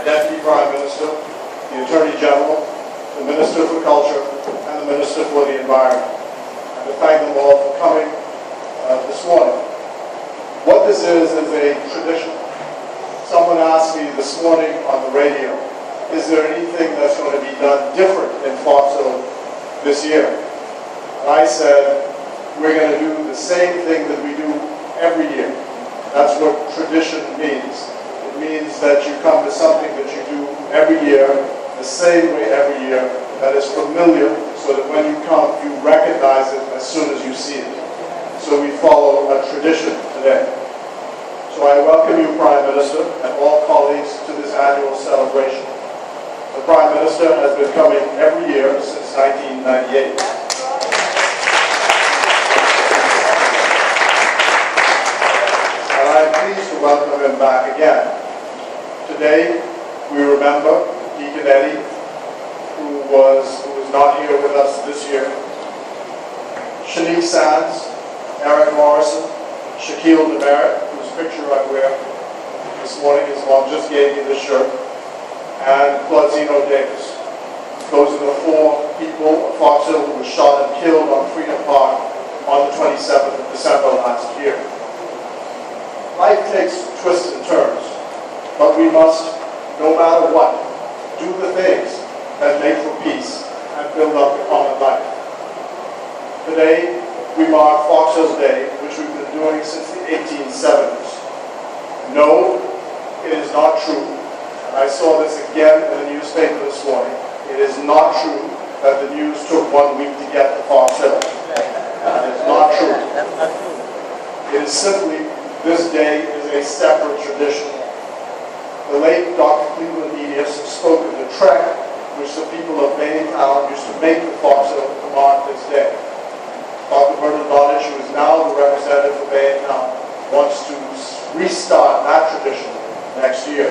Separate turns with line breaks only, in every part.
Deputy Prime Minister, the Attorney General, the Minister for Culture, and the Minister for the Environment, and to thank them all for coming this morning. What this is a tradition. Someone asked me this morning on the radio, is there anything that's going to be done different in Fox Hill this year? And I said, we're going to do the same thing that we do every year. That's what tradition means. It means that you come to something that you do every year, the same way every year, that is familiar, so that when you come, you recognize it as soon as you see it. So we follow a tradition today. So I welcome you, Prime Minister, and all colleagues to this annual celebration. The Prime Minister has been coming every year since 1998. And I'm pleased to welcome him back again. Today, we remember Deacon Eddie, who was not here with us this year, Shanique Sands, Eric Morrison, Shaquille DeMeritt, whose picture I wear this morning, his mom just gave me this shirt, and Claudino Davis. Those are the four people of Fox Hill who were shot and killed on Freedom Park on the 27th of December last year. Life takes twists and turns, but we must, no matter what, do the things that make for peace and build up the common life. Today, we mark Fox Hill's Day, which we've been doing since the 1870s. No, it is not true. And I saw this again in the newspaper this morning. It is not true that the news took 1 week to get to Fox Hill. That is not true. It is simply, this day is a separate tradition. The late Dr. Cleveland Edius spoke of the trek which the people of Baintown used to make to Fox Hill to mark this day. Dr. Bernard Dodge, who is now the representative for Baintown, wants to restart that tradition next year.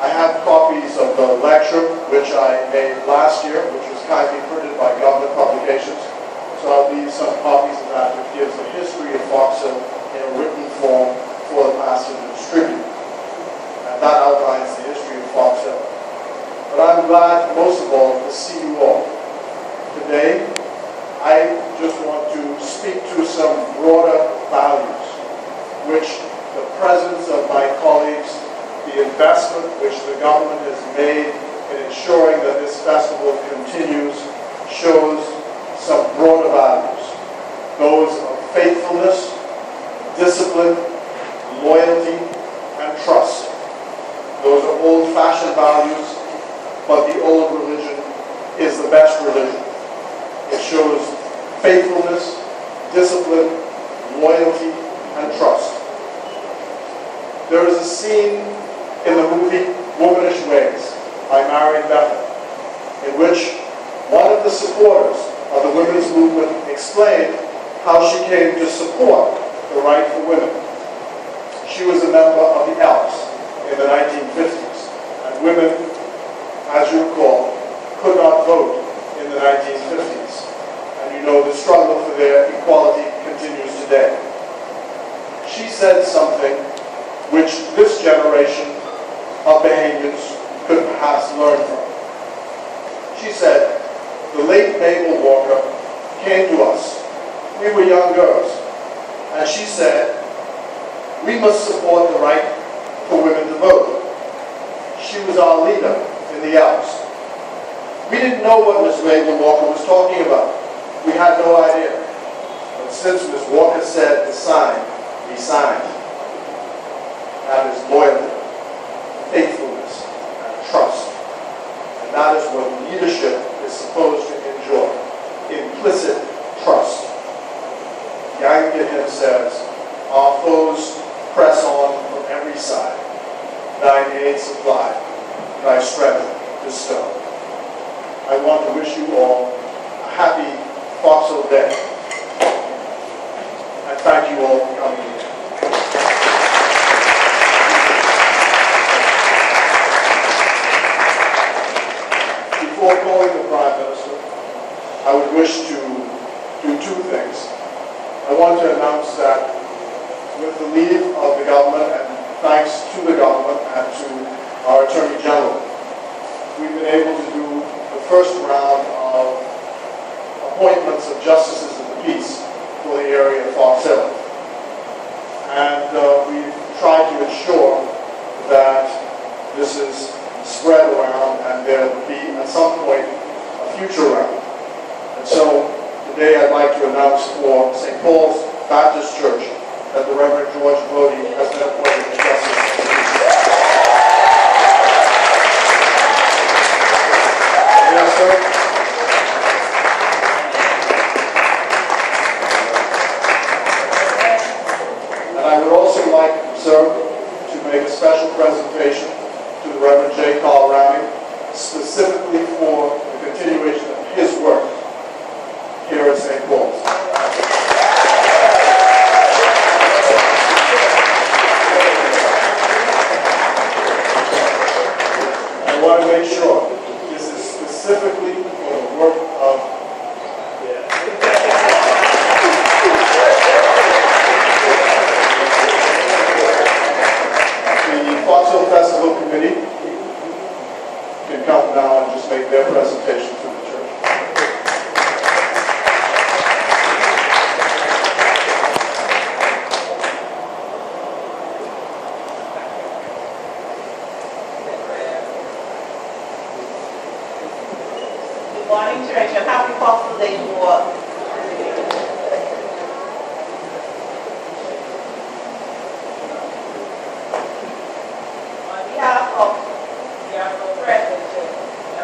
I have copies of the lecture which I made last year, which was kindly printed by Government Publications. So I'll leave some copies of that, which gives the history of Fox Hill in a written form for the pastor to distribute. And that outlines the history of Fox Hill. But I'm glad, most of all, to see you all. Today, I just want to speak to some broader values, which the presence of my colleagues, the investment which the government has made in ensuring that this festival continues, shows some broader values. Those of faithfulness, discipline, loyalty, and trust. Those are old-fashioned values, but the old religion is the best religion. It shows faithfulness, discipline, loyalty, and trust. There is a scene in the movie Womanish Ways by Marion Bethel, in which one of the supporters of the women's movement explained how she came to support the right for women. She was a member of the Elks in the 1950s, and women, as you recall, could not vote in the 1950s. And you know the struggle for their equality continues today. She said something which this generation of Bahamians could perhaps learn from. She said, the late Mabel Walker came to us. We were young girls. And she said, we must support the right for women to vote. She was our leader in the Elks. We didn't know what Miss Mabel Walker was talking about. We had no idea. But since Miss Walker said to sign, we signed. That is loyalty, faithfulness, and trust. And that is what leadership is supposed to enjoy. Implicit trust. Yankee hymn says, our foes press on from every side. Thine aid supply, thy strength bestow. I want to wish you all a happy Fox Hill Day. And thank you all for coming here. Before calling the Prime Minister, I would wish to do two things. I want to announce that with the leave of the government, and thanks to the government and to our first round of appointments of justices of the peace for the area of Fox Hill. And we've tried to ensure that this is spread around and there will be at some point a future round. And so today I'd like to announce for St. Paul's Baptist Church that the Reverend George Brody has been appointed as justice of the peace. Yes, sir. And I would also like, sir, to make a special presentation to the Reverend J. Carl Rowling, specifically for the continuation of his work here at St. Paul's. I want to make sure this is specifically for the work of the Fox Hill Festival Committee. Can come now and just make their presentation to the church.
Good morning, church, and happy Fox Hill Day to all. On behalf of the Honorable President,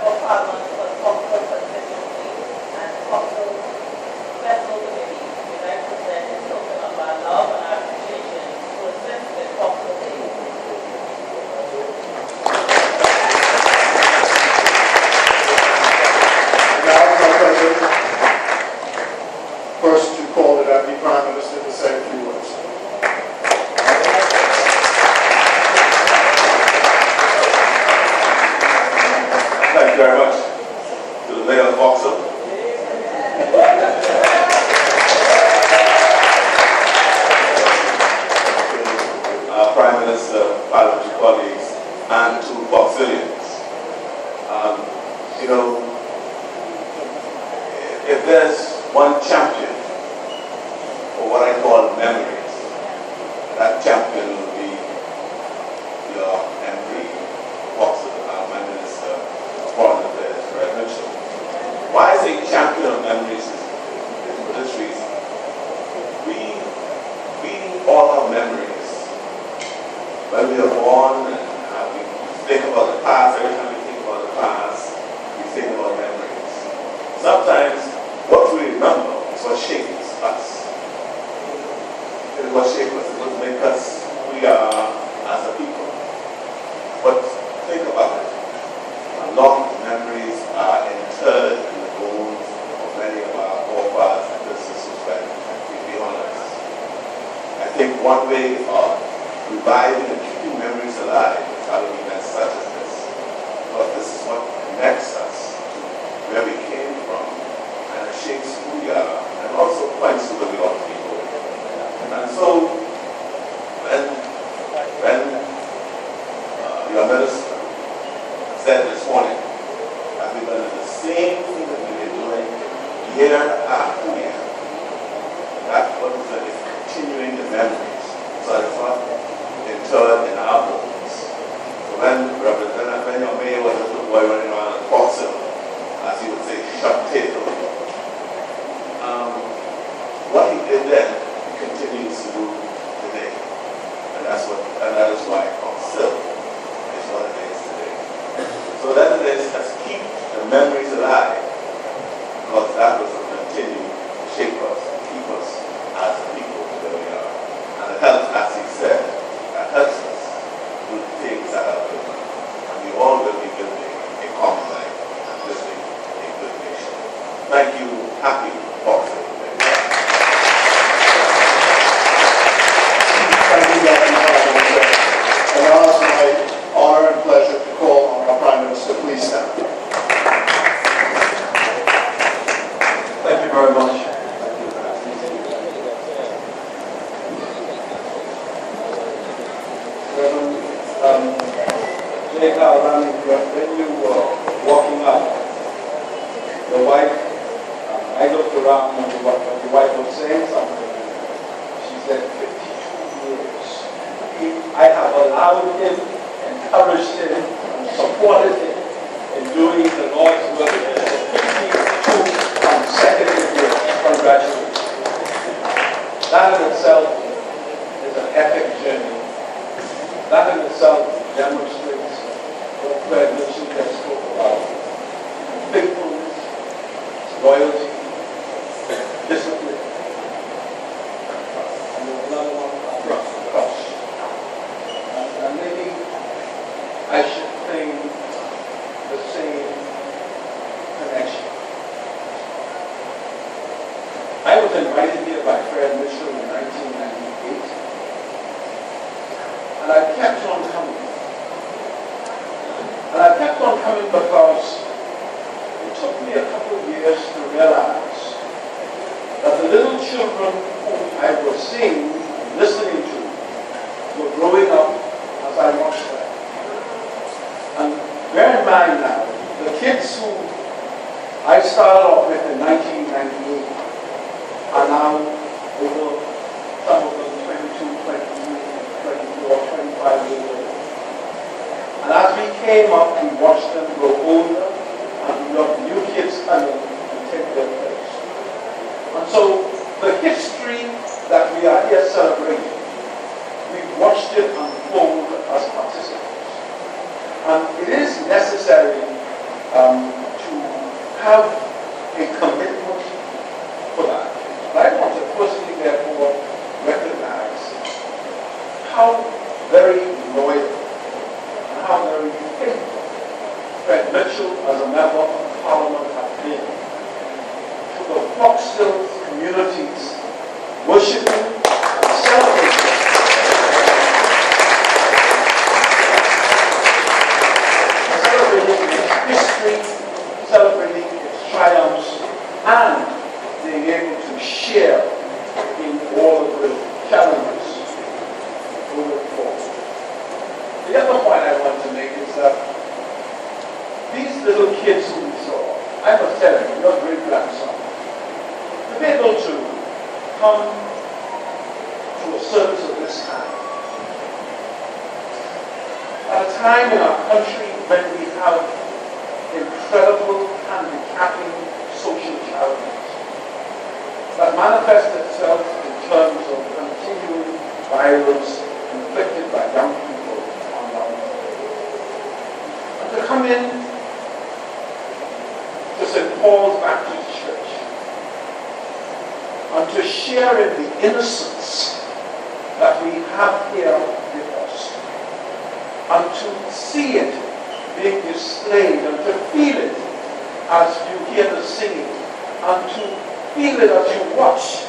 Parliament for the Fox Hill constituency and the Fox Hill Festival Committee, we'd like to present a token of our love and our appreciation for the sensitive Fox Hill Day.
Now, my pleasure, first to call the Deputy Prime Minister to say a few words.
Thank you very much to the Mayor of Fox Hill. Our Prime Minister, parliamentary colleagues, and to Foxhillians. You know, if there's one champion for what I call memories, that champion will be your MD, Fox Hill, my Minister of Foreign Affairs, Fred Mitchell. Why I say champion of memories is for this reason. We all have memories. When we are born and we think about the past, every time we think about the past, we think about memories. Sometimes what we remember is what shapes us. It is what shapes us. It will make us who we are as a people. But think about it. A lot of memories are interred in the bones of many of our forefathers and ancestors when we be honest. I think one way of reviving and keeping memories alive is having events such as this. Because this is what connects us to where we came from and it shapes who we are and also points to where we ought to be going. And so when your minister said this morning that we're going to do the same thing that we've been doing year after year, that's what we're doing, is continuing the memories. So it's not interred in our bones. So when your mayor was a little boy running around in Fox Hill, as he would say, shut tail, what he did then, he continues to do today. And that is why Fox Hill is what it is today. So that it is, let's keep the memories alive, because that will continue to shape us, keep us as a people where we are. And it helps, as he said, that helps us with things that are good. And we all will be building a common life and building a good nation. Thank you. Happy Fox Hill.
Thank you, Deputy Prime Minister. And now it's my honor and pleasure to call on our Prime Minister. Please stand.
Thank you very much. Reverend J. Carl Rowling, when you were walking up, the wife, I looked around and the wife was saying something. She said, 52 years. I have allowed him, encouraged him, and supported him in doing the Lord's work for 52 consecutive years. Congratulations. That in itself is an epic journey. That in itself demonstrates what Fred Mitchell has spoke about. Faithfulness, loyalty, discipline, and there's another one, trust. And maybe I should claim the same connection. I was invited here by Fred Mitchell in 1998, and I kept on coming. And I kept on coming because it took me a couple of years to realize that the little children whom I was seeing and listening to were growing up as I watched them. And bear in mind now, the kids who I started off with in 1998 are now over, some of them 22, 23, 24, 25 years old. And as we came up, we watched them grow older, and we got new kids coming and take their place. And so the history that we are here celebrating, we've watched it unfold as participants. And it is necessary to have a commitment for that. But I want to personally, therefore, recognize how very loyal and how very faithful Fred Mitchell, as a member of Parliament, has been to the Fox Hills communities, worshiping and celebrating its history, celebrating its triumphs, and being able to share in all of the challenges moving forward. The other point I want to make is that these little kids who we saw, I must tell you, your great-grandson, to be able to come to a service of this kind, at a time in our country when we have incredible handicapping social challenges that manifest itself in terms of continuing violence inflicted by young people on young people. And to come in to St. Paul's Baptist Church and to share in the innocence that we have here with us, and to see it being displayed and to feel it as you hear the singing, and to feel it as you watch,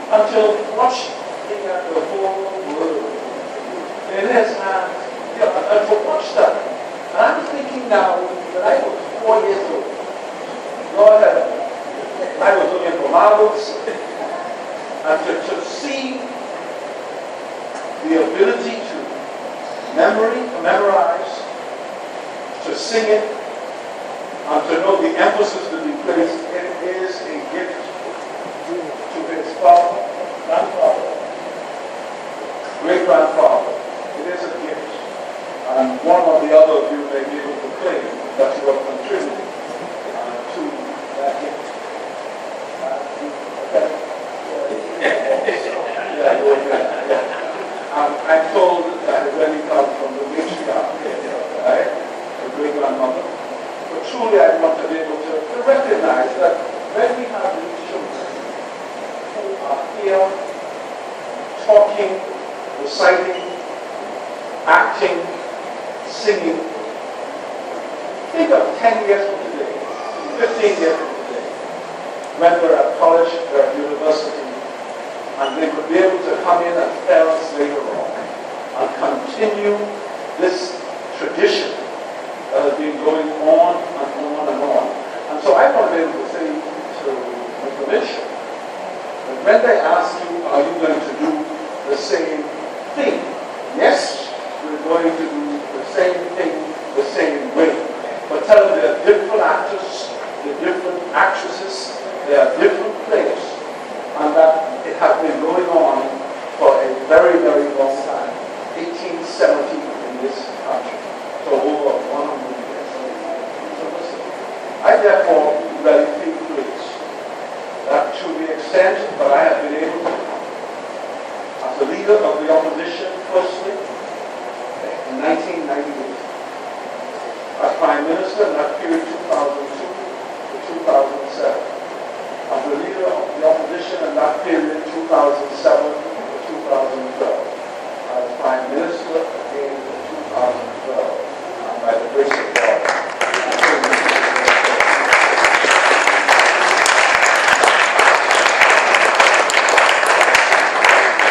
until watching at the whole world in his hands, and to watch that. And I'm thinking now, when I was 4 years old, Lord, I was looking for marbles, and to see the ability to memorize, to sing it, and to know the emphasis to be placed, it is a gift to his father, grandfather, great-grandfather. It is a gift. And one or the other of you may be able to claim that you have contributed to that gift. I'm told that it really comes from the matriarch, right? The great-grandmother. But truly I want to be able to recognize that when we have these children who are here talking, reciting, acting, singing, think of 10 years from today, 15 years from today, when they're at college, they're at university, and they could be able to come in as parents later on and continue this tradition that has been going on and on and on. And so I want to be able to say to Mr. Mitchell that when they ask you, are you going to do the same thing? Yes, we're going to do the same thing the same way. But tell them there are different actors, there are different therefore really feel pleased that to the extent that I have been able to, as a leader of the opposition, firstly, in 1998, as Prime Minister in that period 2002 to 2007, as the leader of the opposition in that period 2007 to 2012, as Prime Minister again in 2012, and by the grace of God.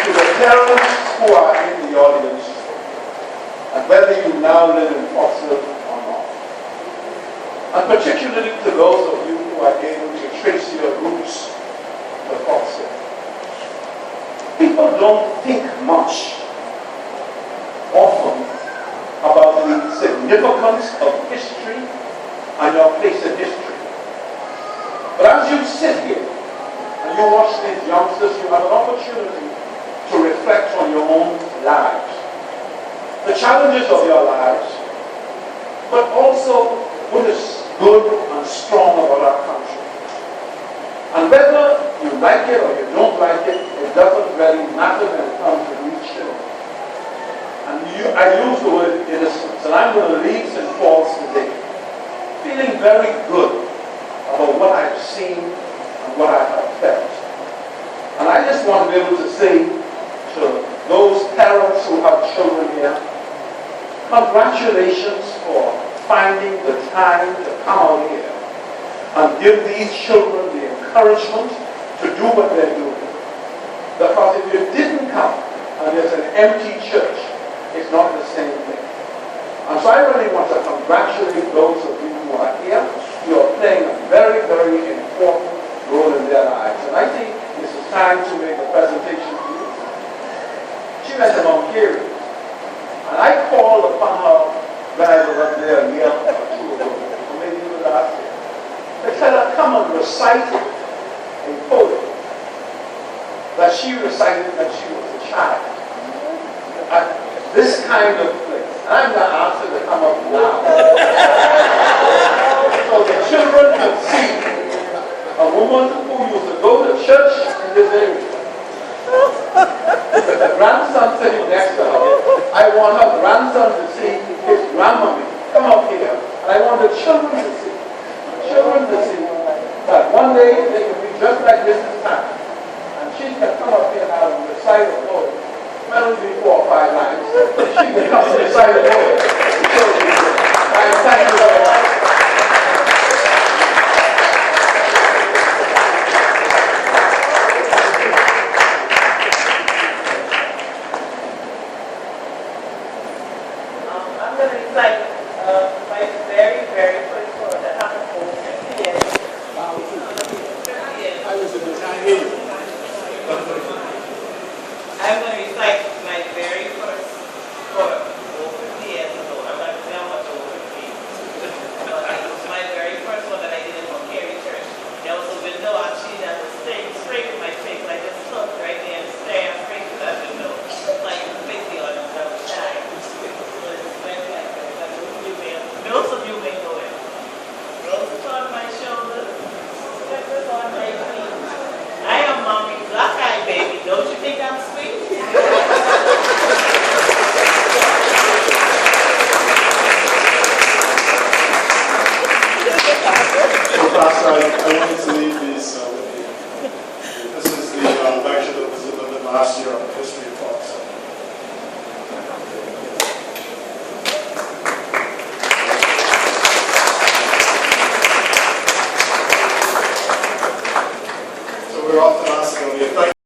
To the parents who are in the audience, and whether you now live in Portsmouth or not, and particularly to those of you who are able to trace your roots to Portsmouth, people don't think much often about the significance of history and your place in history. But as you sit here and you watch these youngsters, you have an opportunity to reflect on your own lives, the challenges of your lives, but also what is good and strong about our country. And whether you like it or you don't like it, it doesn't really matter when it comes to these children. And I use the word innocence, and I'm going to leave St. Paul's today feeling very good about what I've seen and what I have felt. And I just want to be able to say to those parents who have children here, congratulations for finding the time to come out here and give these children the encouragement to do what they're doing. Because if you didn't come and there's an empty church, it's not the same thing. And so I really want to congratulate those of you who are here. You are playing a very, very important role in their lives. And I think this is time to make a presentation to you. She went to Mount Carey, and I called upon her when I was up there a year or two ago, or maybe even last year. They said, "I'd come and recite a poem that she recited when she was a child at this kind of place." And I'm going to ask her to come up now. So the children can see a woman who used to go to church in this area. With the grandson sitting next to her, I want her grandson to see his grandmommy come up here. And I want the children to see that one day they can be just like Mrs. Tan. And she can come up here now and recite a poem. Well, it'll be 4 or 5 lines. She can come and recite a poem. I thank you very much.
I'm going to recite my very, very first poem that happened over 50 years.
I was in the Chinese.
I'm going to recite my very first poem over 50 years ago. I'm not going to say how much over 50. But it was my very first one that I did in Montclair Church. There was a window actually that was staying straight in my face. I just stood right there and stared straight to that window. Like basically on the outside. So it's went like that. Most of you may know it. Roses on my shoulders, slippers on my feet. I am mommy, black-eyed baby. Don't you think I'm sweet?
So, Pastor, I wanted to leave this with you. This is the lecture that was delivered last year.